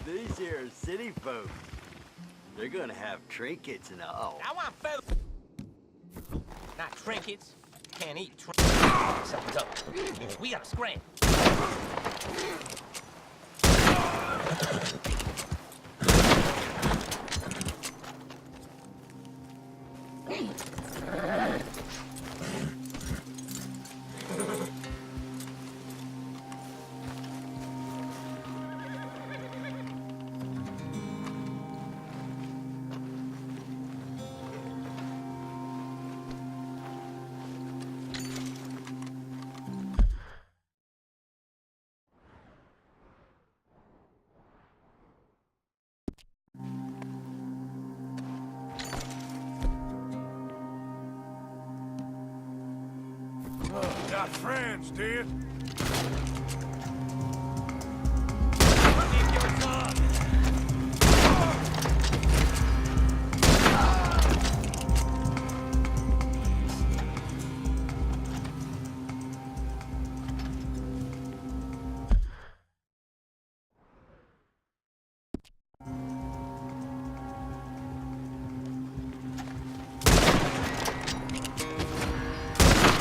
These here are city folk. They're gonna have trinkets and all. I want food. Not trinkets. Can't eat trinkets. Something's up. We gotta scram. Got friends, do you?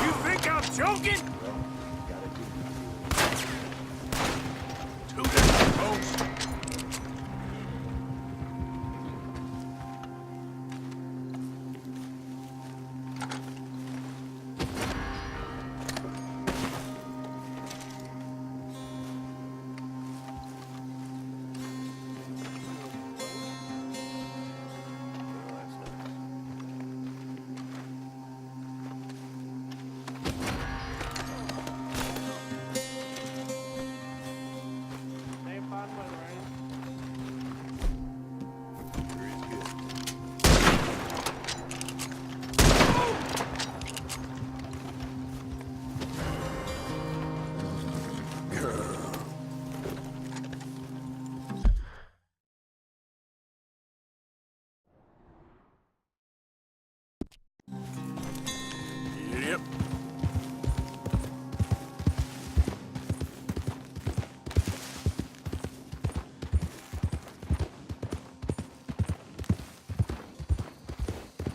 You think I'm joking? Two different folks. Yep.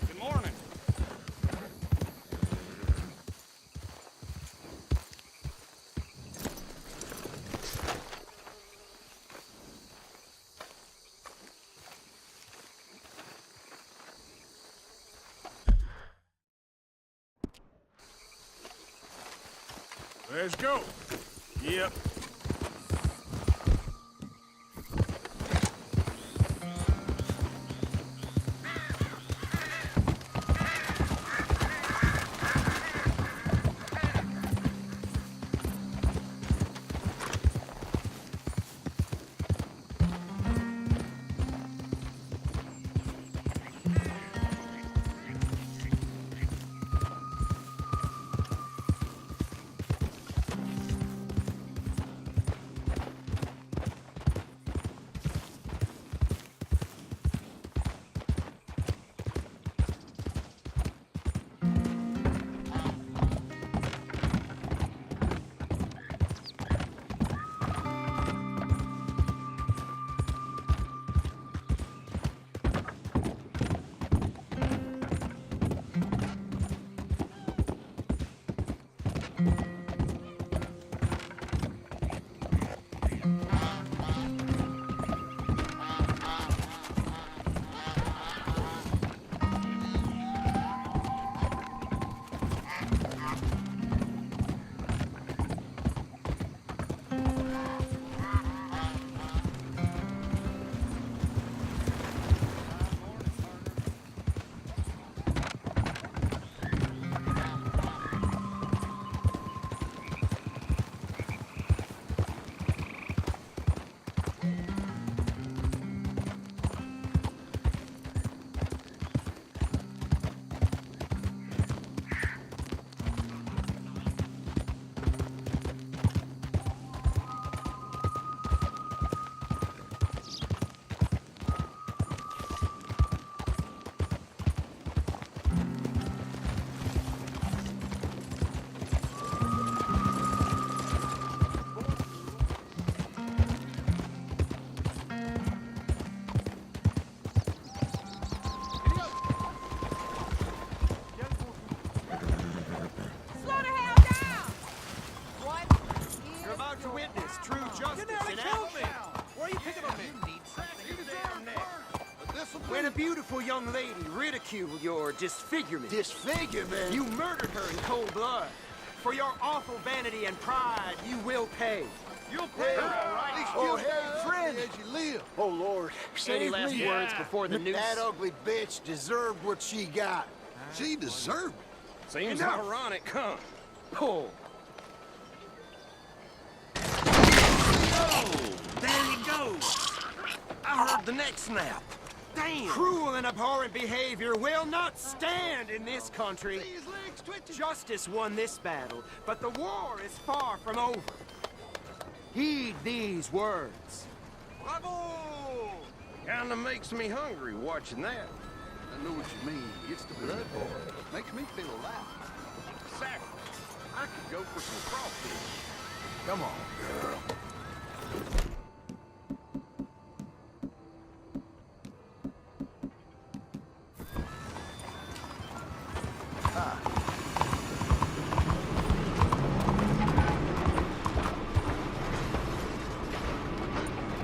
Good morning. Let's go. Yep. to witness true justice in action. Where are you picking up me? When a beautiful young lady ridiculed your disfigurement, Disfigurement? you murdered her in cold blood. For your awful vanity and pride, you will pay. You'll pay, all right. Oh, hey, friend. As you live. Oh, Lord. Any Save last me. words before the noose? That ugly bitch deserved what she got. She deserved it. Seems Enough. ironic, huh? Pull. There you go. I heard the neck snap. Damn. Cruel and abhorrent behavior will not stand in this country. Justice won this battle, but the war is far from over. Heed these words. Bravo! Kinda makes me hungry watching that. I know what you mean. It's the blood boy. Makes me feel alive. Sack. I could go for some crawfish. Come on, girl.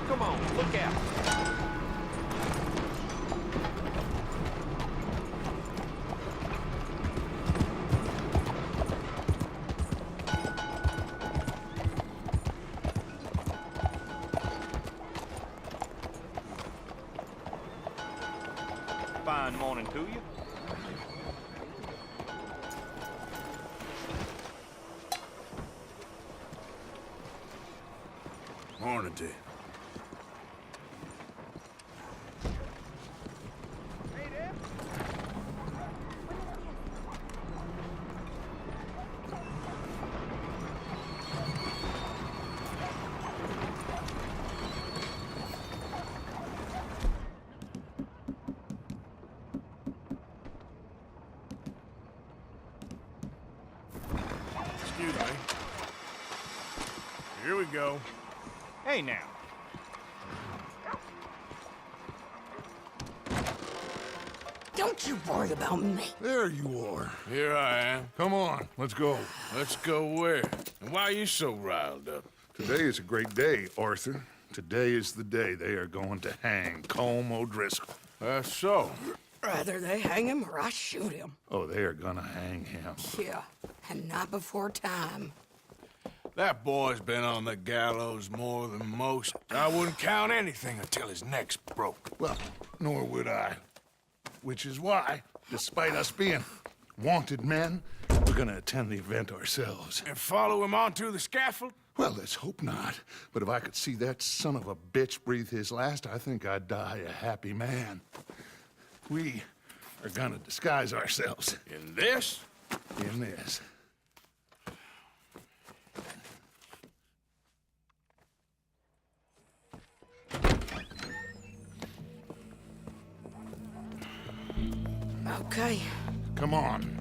Come on, look out. Fine morning to you. Morning to you. Excuse me. Here we go. Hey now. Don't you worry about me. There you are. Here I am. Come on, let's go. Let's go where? And why are you so riled up? Today is a great day, Arthur. Today is the day they are going to hang Colm O'Driscoll. That's so. Rather they hang him or I shoot him. Oh, they are gonna hang him. Yeah, and not before time. That boy's been on the gallows more than most. I wouldn't count anything until his neck's broke. Well, nor would I. Which is why, despite us being wanted men, we're gonna attend the event ourselves. And follow him onto the scaffold? Well, let's hope not. But if I could see that son of a bitch breathe his last, I think I'd die a happy man. We are gonna disguise ourselves In this? in this. Okay. Come on.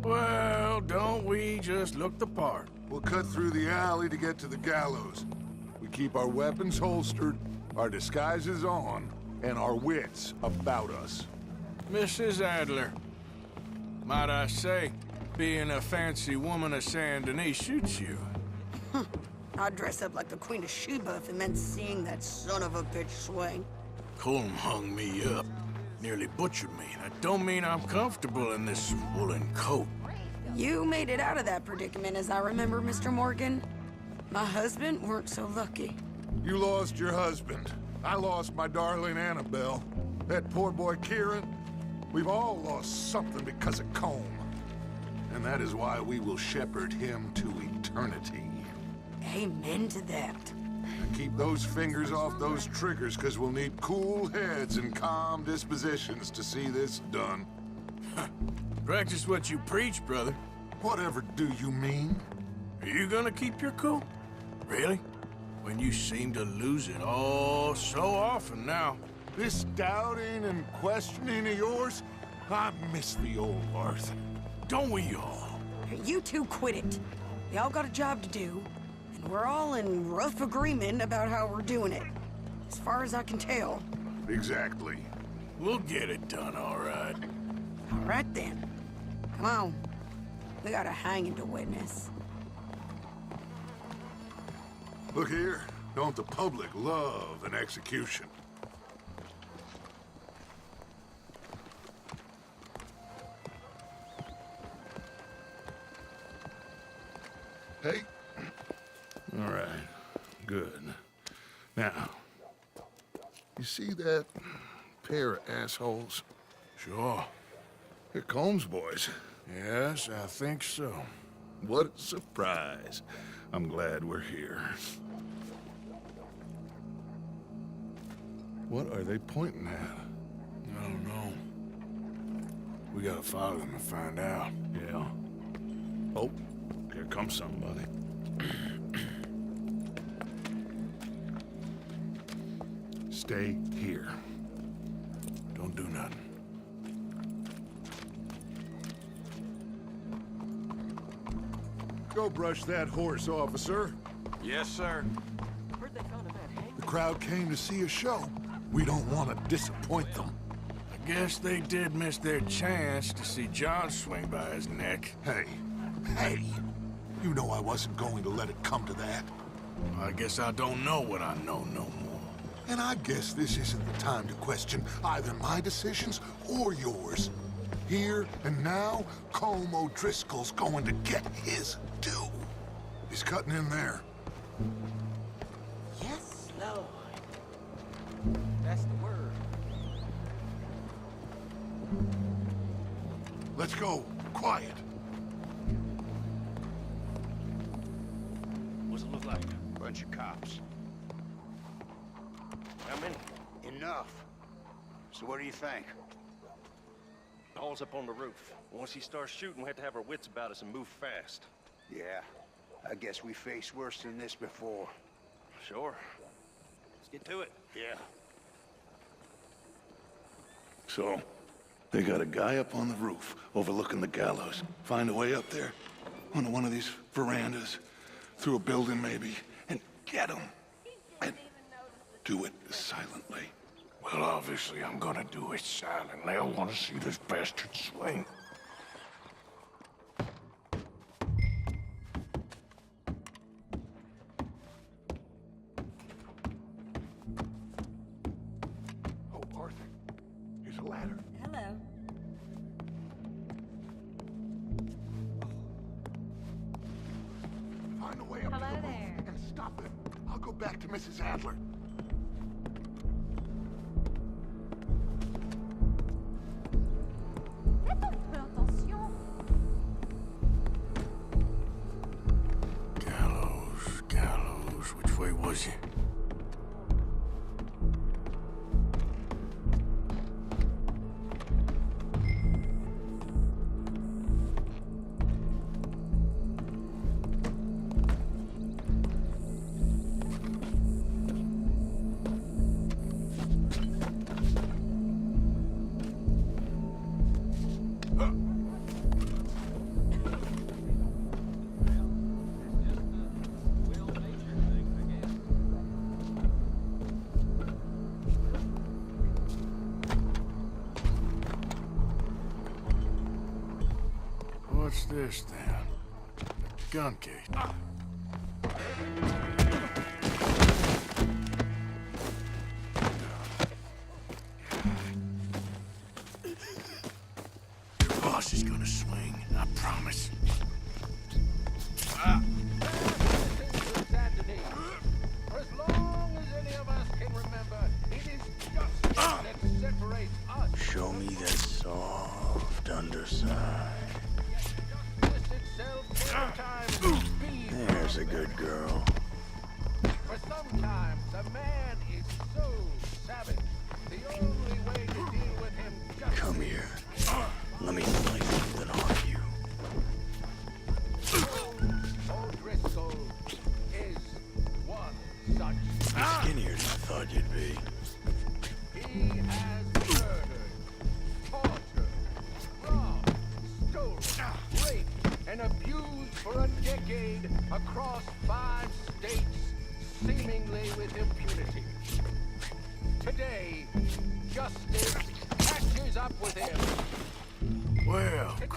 Well, don't we just look the part? We'll cut through the alley to get to the gallows. We keep our weapons holstered, our disguises on, and our wits about us. Mrs. Adler, might I say, being a fancy woman of Saint Denis shoots you. I'd dress up like the Queen of Sheba if it meant seeing that son of a bitch swing. Colm hung me up, nearly butchered me. That don't mean I'm comfortable in this woolen coat. You made it out of that predicament, as I remember, Mr. Morgan. My husband weren't so lucky. You lost your husband. I lost my darling Annabelle. That poor boy Kieran. We've all lost something because of Colm. And that is why we will shepherd him to eternity. Amen to that. And keep those fingers off those triggers, because we'll need cool heads and calm dispositions to see this done. Practice what you preach, brother. Whatever do you mean? Are you gonna keep your cool? Really? When you seem to lose it all so often now. This doubting and questioning of yours, I miss the old Arthur. Don't we all? You two quit it. Y'all got a job to do, and we're all in rough agreement about how we're doing it. As far as I can tell. Exactly. We'll get it done, all right. All right then. Come on. We got a hanging to witness. Look here, don't the public love an execution? Hey. All right, good. Now, you see that pair of assholes? Sure. They're Combs boys. Yes, I think so. What a surprise. I'm glad we're here. What are they pointing at? I don't know. We gotta follow them and find out. Yeah. Oh, here comes somebody. Stay here. Don't do nothing. Go brush that horse, officer. Yes, sir. Heard they found a man hanged. The crowd came to see a show. We don't want to disappoint them. I guess they did miss their chance to see John swing by his neck. Hey, you know I wasn't going to let it come to that. I guess I don't know what I know no more. And I guess this isn't the time to question either my decisions or yours. Here and now, Colm O'Driscoll's going to get his due. He's cutting in there. Yes, Lord. That's the word. Let's go. Quiet. What's it look like? Bunch of cops. How many? Enough. So what do you think? Paul's up on the roof. Once he starts shooting, we have to have our wits about us and move fast. Yeah, I guess we faced worse than this before. Sure. Let's get to it. Yeah. So, they got a guy up on the roof overlooking the gallows. Find a way up there, onto one of these verandas, through a building maybe, and get him. And do it silently. Well, obviously, I'm gonna do it silently. I want to see this bastard swing. Oh, Arthur. Here's a ladder. Hello. Find a way up to the roof and stop him. I'll go back to Mrs. Adler. Gallows, which way was he? What's this, then? A gun case. Your boss is gonna swing, I promise. For as long as any of us can remember, it is justice that separates us. Show me that soft underside. Justice itself every time speeds. There's a good girl. For sometimes a man is so savage, the only way to deal with him justly. Come here. Let me lay something on you. O'Driscoll is one such. You're skinnier than I thought you'd be. He has murdered, tortured, robbed, stolen, raped, and abused for a decade across 5 states, seemingly with impunity. Today, justice catches up with him. Well, Today,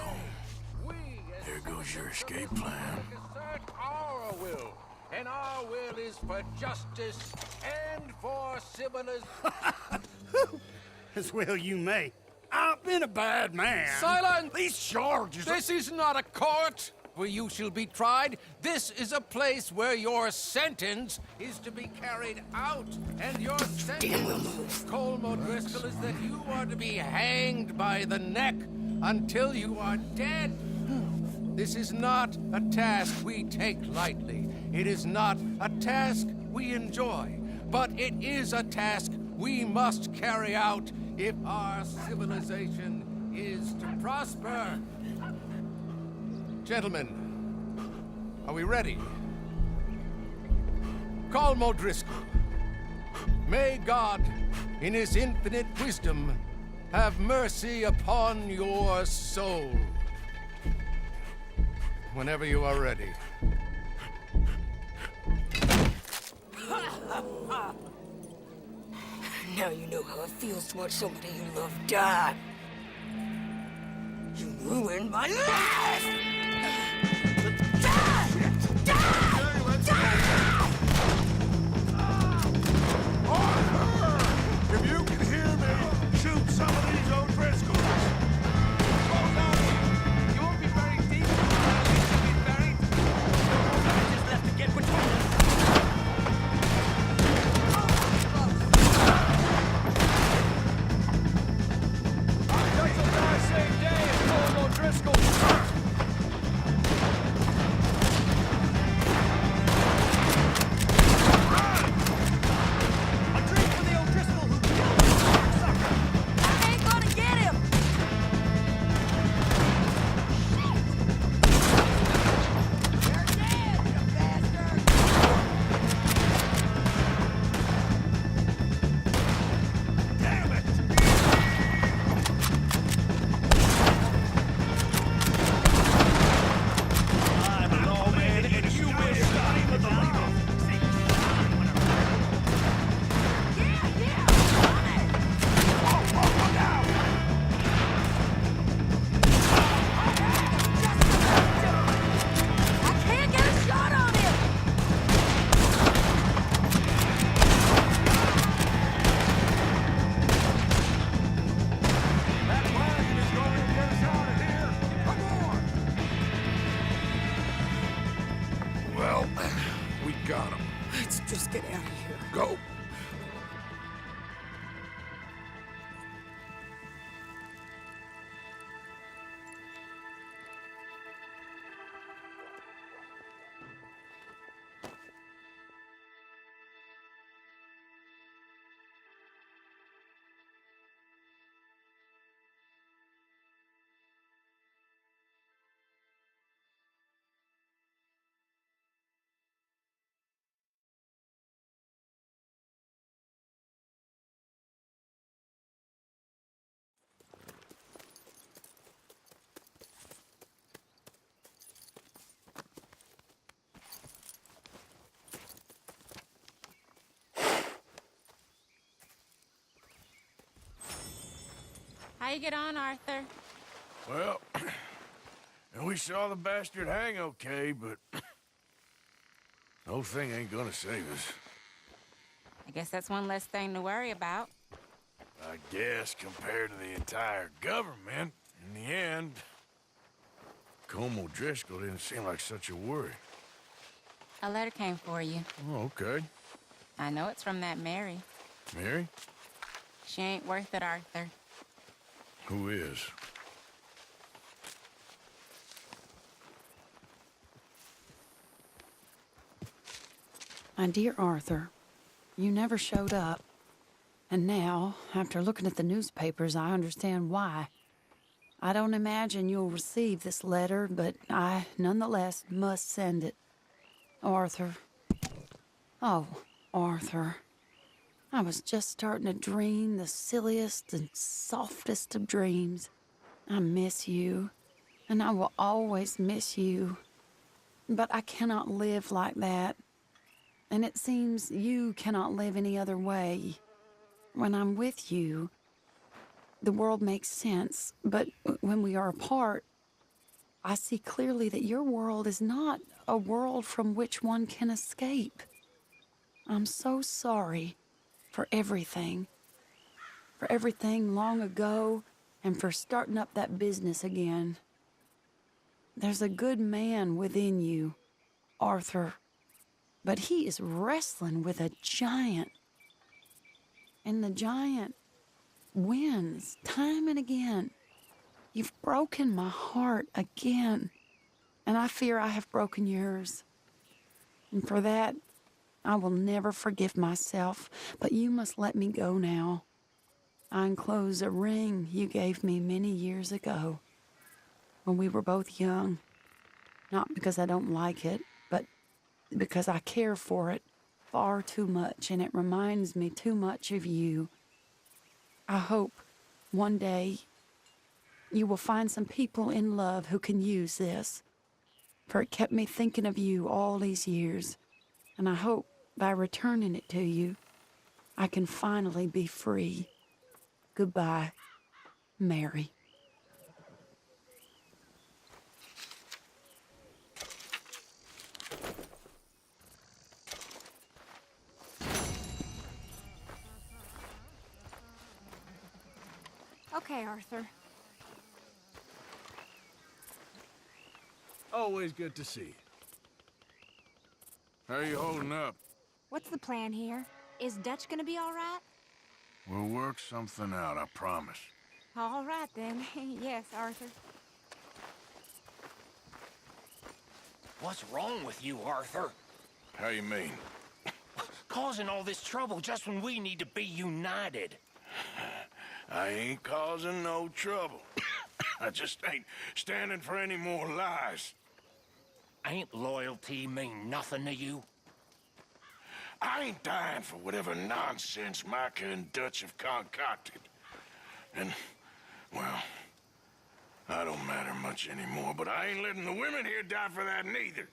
goes your escape plan. Assert our will, and our will is for justice and for civilization. As well you may. I've been a bad man. Silence! These charges This is not a court where you shall be tried. This is a place where your sentence is to be carried out. And your sentence, Colm O'Driscoll, is that you are to be hanged by the neck until you are dead. This is not a task we take lightly. It is not a task we enjoy. But it is a task we must carry out if our civilization is to prosper. Gentlemen, are we ready? Colm O'Driscoll, may God, in his infinite wisdom, have mercy upon your soul. Whenever you are ready. Now you know how it feels to watch somebody you love die. You ruined my life! Arthur! If you can hear me, shoot some of these O'Driscolls. You won't be buried deep. At least you'll be buried. I just left to get between us. Same day as Colm O'Driscoll. Got him. Let's just get out of here. Go. How you get on, Arthur? Well, and we saw the bastard hang okay, but the whole thing ain't gonna save us. I guess that's one less thing to worry about. I guess compared to the entire government, in the end, Colm O'Driscoll didn't seem like such a worry. A letter came for you. Oh, okay. I know it's from that Mary. Mary? She ain't worth it, Arthur. Who is? My dear Arthur, you never showed up. And now, after looking at the newspapers, I understand why. I don't imagine you'll receive this letter, but I, nonetheless, must send it. Arthur. Oh, Arthur. I was just starting to dream the silliest and softest of dreams. I miss you, and I will always miss you. But I cannot live like that. And it seems you cannot live any other way. When I'm with you, the world makes sense, but when we are apart, I see clearly that your world is not a world from which one can escape. I'm so sorry for everything long ago, and for starting up that business again. There's a good man within you, Arthur, but he is wrestling with a giant. And the giant wins time and again. You've broken my heart again, and I fear I have broken yours. And for that, I will never forgive myself, but you must let me go now. I enclose a ring you gave me many years ago, when we were both young. Not because I don't like it, but because I care for it far too much, and it reminds me too much of you. I hope one day you will find some people in love who can use this, for it kept me thinking of you all these years, and I hope by returning it to you, I can finally be free. Goodbye, Mary. Okay, Arthur. Always good to see you. How you holding up? What's the plan here? Is Dutch gonna be all right? We'll work something out, I promise. All right, then. Yes, Arthur. What's wrong with you, Arthur? How you mean? Causing all this trouble just when we need to be united. I ain't causing no trouble. I just ain't standing for any more lies. Ain't loyalty mean nothing to you? I ain't dying for whatever nonsense Micah and Dutch have concocted. And, well, I don't matter much anymore, but I ain't letting the women here die for that neither.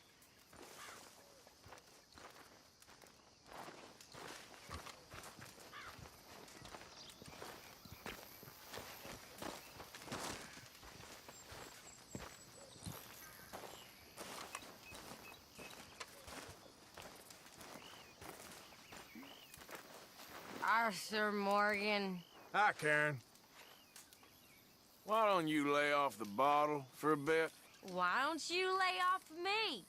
Arthur Morgan. Hi, Karen. Why don't you lay off the bottle for a bit? Why don't you lay off me?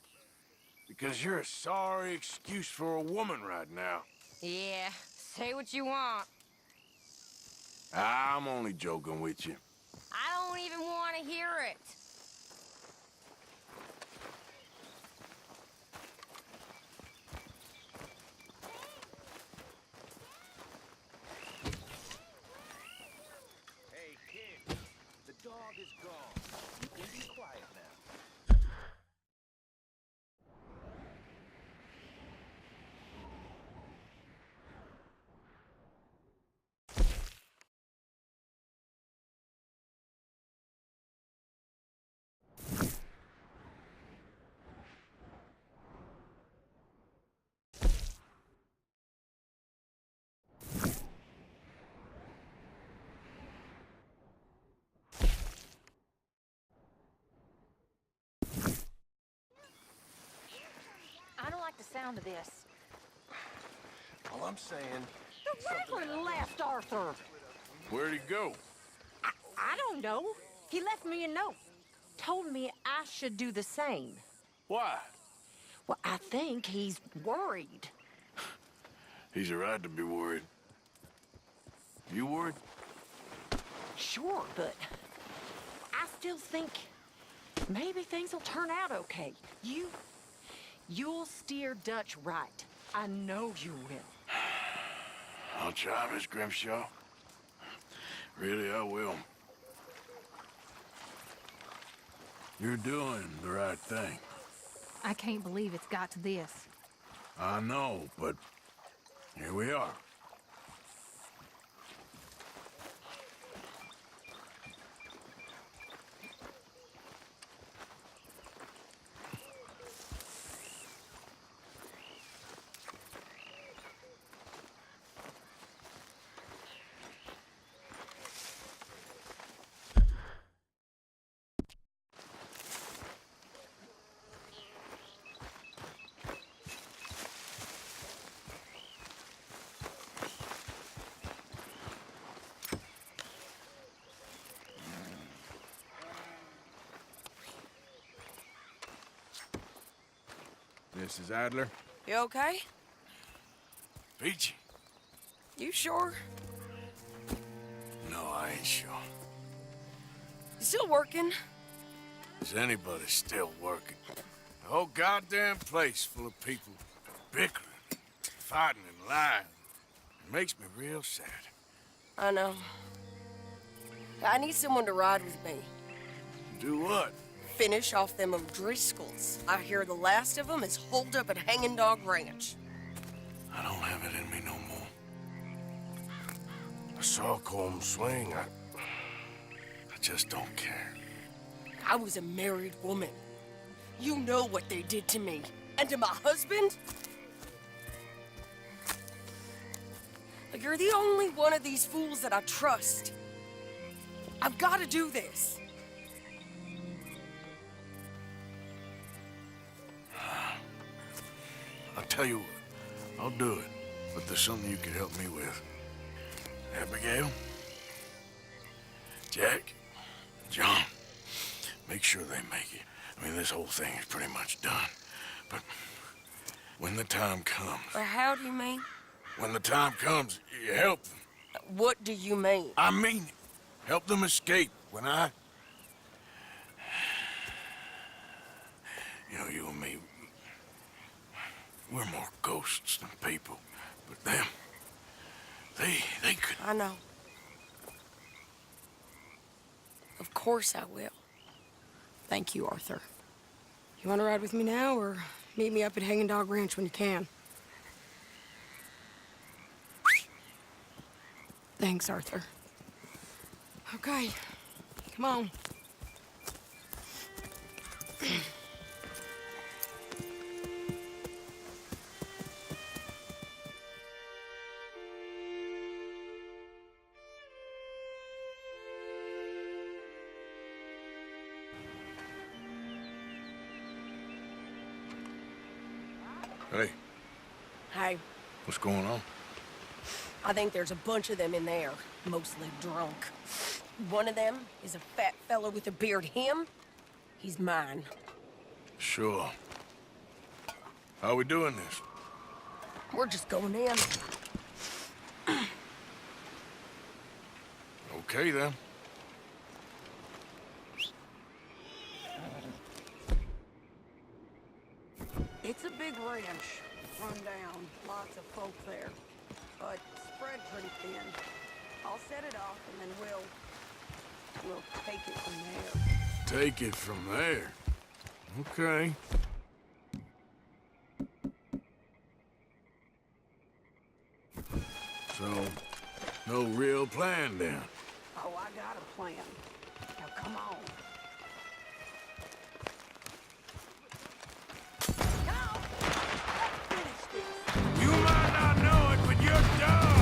Because you're a sorry excuse for a woman right now. Yeah, say what you want. I'm only joking with you. I don't even want to hear it. Hey, kid, the dog is gone. You can be quiet now. I don't like the sound of this. All I'm saying... The Reverend left, Arthur. Where'd he go? I don't know. He left me a note. Told me I should do the same. Why? Well, I think he's worried. He's a right to be worried. You worried? Sure, but I still think maybe things will turn out okay. You'll steer Dutch right. I know you will. I'll try, Miss Grimshaw. Really, I will. You're doing the right thing. I can't believe it's got to this. I know, but here we are. Mrs. Adler? You okay? Peachy? You sure? No, I ain't sure. You still working? Is anybody still working? The whole goddamn place full of people bickering, fighting and lying. It makes me real sad. I know. I need someone to ride with me. Do what? Finish off them O'Driscolls. I hear the last of them is holed up at Hanging Dog Ranch. I don't have it in me no more. I saw Colm swing. I just don't care. I was a married woman. You know what they did to me. And to my husband? You're the only one of these fools that I trust. I've got to do this. I'll tell you what, I'll do it. But there's something you can help me with. Abigail? Jack? John? Make sure they make it. I mean, this whole thing is pretty much done. But when the time comes... How do you mean? When the time comes, you help them. What do you mean? I mean it. Help them escape. When I... You know, you and me, we're more ghosts than people. But them, they could... I know. Of course I will. Thank you, Arthur. You want to ride with me now, or meet me up at Hanging Dog Ranch when you can? Thanks, Arthur. Okay, come on. Hey. Hey, What's going on? I think there's a bunch of them in there, mostly drunk. One of them is a fat fellow with a beard. Him, he's mine. Sure. How are we doing this? We're just going in. Okay, then. It's a big ranch, run down, lots of folk there, but spread pretty thin. I'll set it off and then we'll take it from there. Take it from there. Okay. So, no real plan then? Oh, I got a plan. Now come on. You might not know it, but you're done!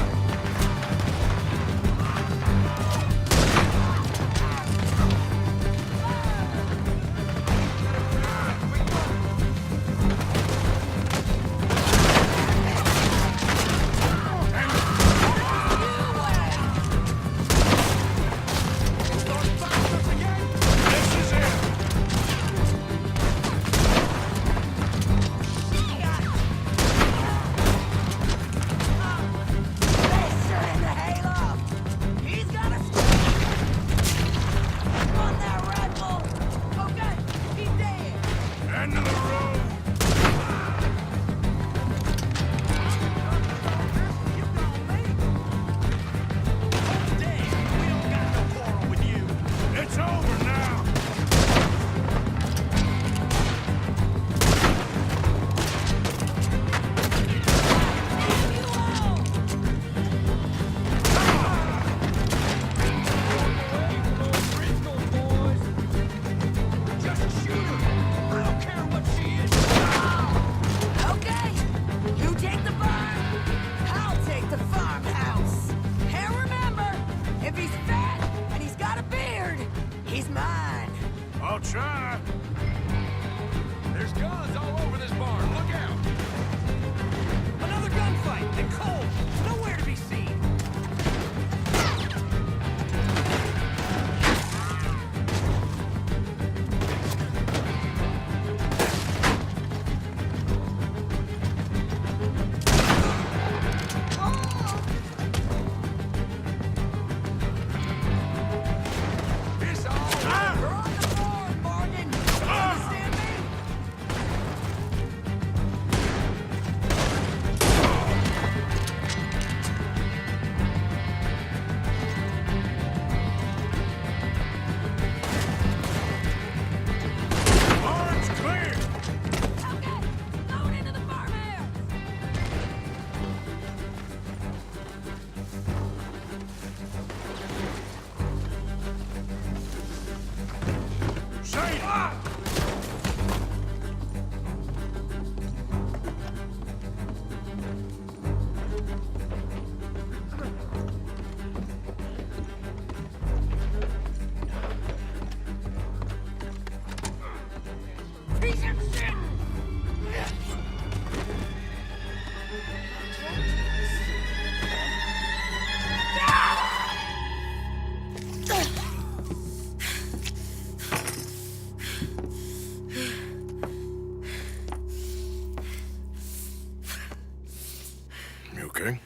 You okay?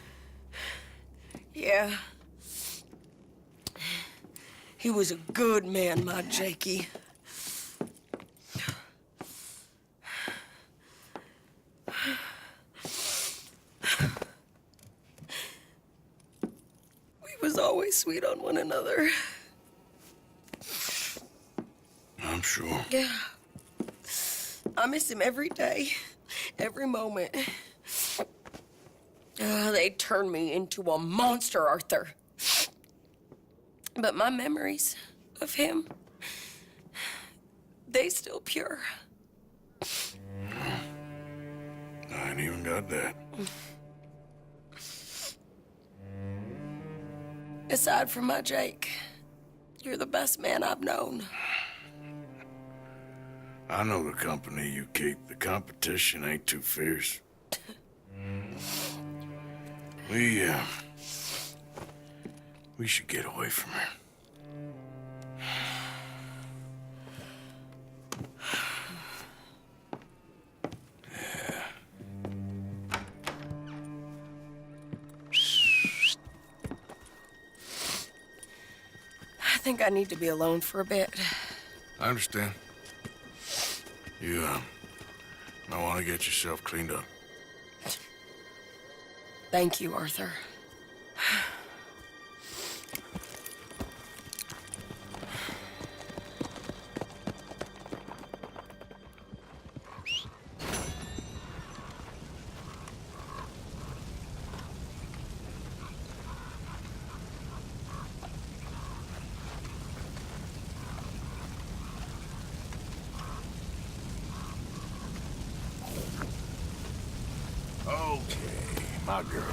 Yeah. He was a good man, my Jakey. We was always sweet on one another. I'm sure. Yeah. I miss him every day, every moment. They turned me into a monster, Arthur. But my memories of him, they still pure. I ain't even got that. Aside from my Jake, you're the best man I've known. I know the company you keep. The competition ain't too fierce. We should get away from here. I think I need to be alone for a bit. I understand. You, might want to get yourself cleaned up. Thank you, Arthur. Okay, my girl.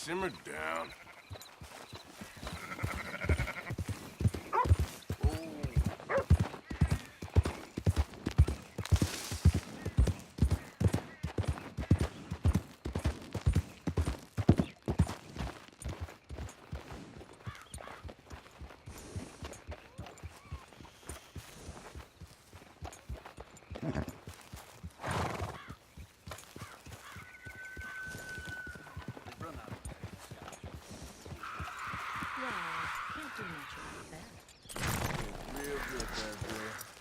simmer down. Well, can't do much about that. Real good there, girl.